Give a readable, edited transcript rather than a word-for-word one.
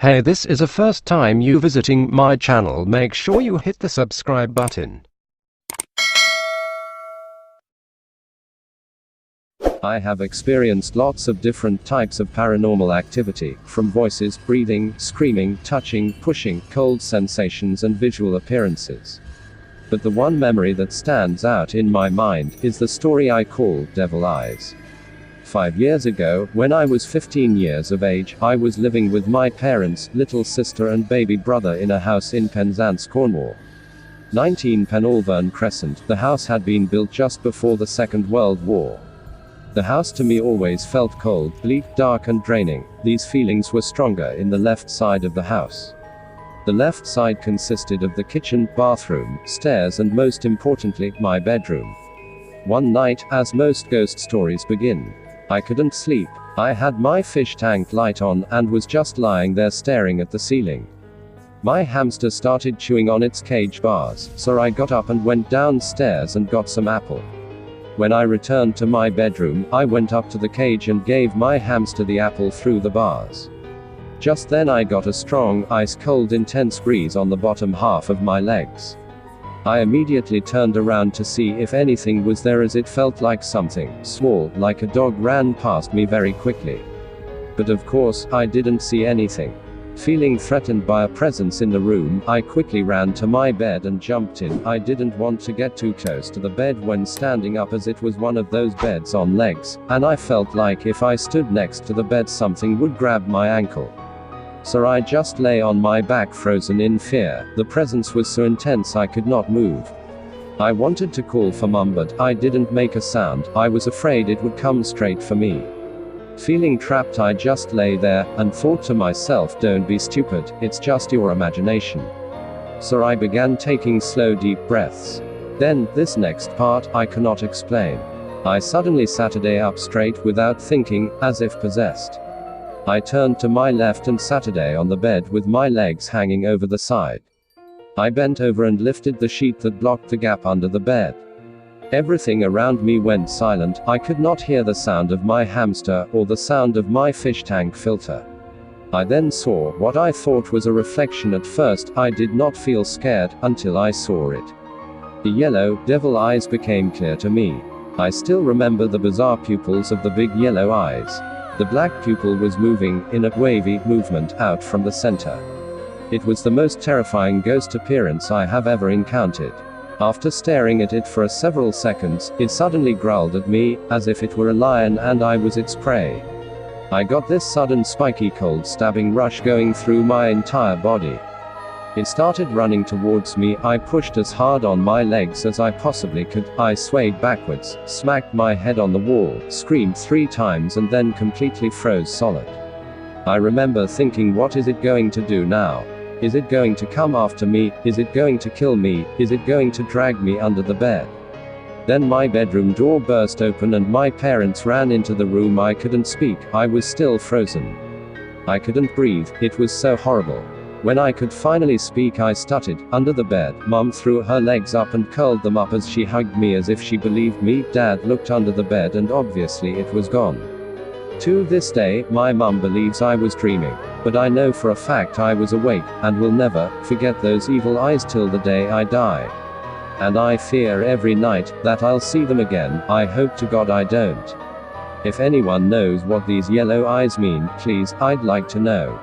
Hey, this is the first time you visiting my channel, make sure you hit the subscribe button. I have experienced lots of different types of paranormal activity, from voices, breathing, screaming, touching, pushing, cold sensations and visual appearances. But the one memory that stands out in my mind is the story I call Devil Eyes. 5 years ago, when I was 15 years of age, I was living with my parents, little sister and baby brother in a house in Penzance, Cornwall. 19 Penalvern Crescent. The house had been built just before the Second World War. The house to me always felt cold, bleak, dark and draining. These feelings were stronger in the left side of the house. The left side consisted of the kitchen, bathroom, stairs and most importantly, my bedroom. One night, as most ghost stories begin, I couldn't sleep. I had my fish tank light on, and was just lying there staring at the ceiling. My hamster started chewing on its cage bars, so I got up and went downstairs and got some apple. When I returned to my bedroom, I went up to the cage and gave my hamster the apple through the bars. Just then I got a strong, ice-cold intense breeze on the bottom half of my legs. I immediately turned around to see if anything was there, as it felt like something small, like a dog, ran past me very quickly. But of course, I didn't see anything. Feeling threatened by a presence in the room, I quickly ran to my bed and jumped in. I didn't want to get too close to the bed when standing up, as it was one of those beds on legs, and I felt like if I stood next to the bed something would grab my ankle. So I just lay on my back, frozen in fear. The presence was so intense I could not move. I wanted to call for Mum, but I didn't make a sound. I was afraid it would come straight for me. Feeling trapped, I just lay there, and thought to myself, don't be stupid, it's just your imagination. So I began taking slow deep breaths. Then, this next part, I cannot explain. I suddenly sat up straight without thinking, as if possessed. I turned to my left and sat on the bed with my legs hanging over the side. I bent over and lifted the sheet that blocked the gap under the bed. Everything around me went silent. I could not hear the sound of my hamster, or the sound of my fish tank filter. I then saw what I thought was a reflection. At first, I did not feel scared, until I saw it. The yellow, devil eyes became clear to me. I still remember the bizarre pupils of the big yellow eyes. The black pupil was moving, in a wavy movement, out from the center. It was the most terrifying ghost appearance I have ever encountered. After staring at it for several seconds, it suddenly growled at me, as if it were a lion and I was its prey. I got this sudden spiky cold stabbing rush going through my entire body. It started running towards me. I pushed as hard on my legs as I possibly could. I swayed backwards, smacked my head on the wall, screamed 3 times and then completely froze solid. I remember thinking, what is it going to do now? Is it going to come after me? Is it going to kill me? Is it going to drag me under the bed? Then my bedroom door burst open and my parents ran into the room. I couldn't speak. I was still frozen. I couldn't breathe. It was so horrible. When I could finally speak, I stuttered. Under the bed, Mum threw her legs up and curled them up as she hugged me, as if she believed me. Dad looked under the bed and obviously it was gone. To this day, my mum believes I was dreaming. But I know for a fact I was awake, and will never forget those evil eyes till the day I die. And I fear every night that I'll see them again. I hope to God I don't. If anyone knows what these yellow eyes mean, please, I'd like to know.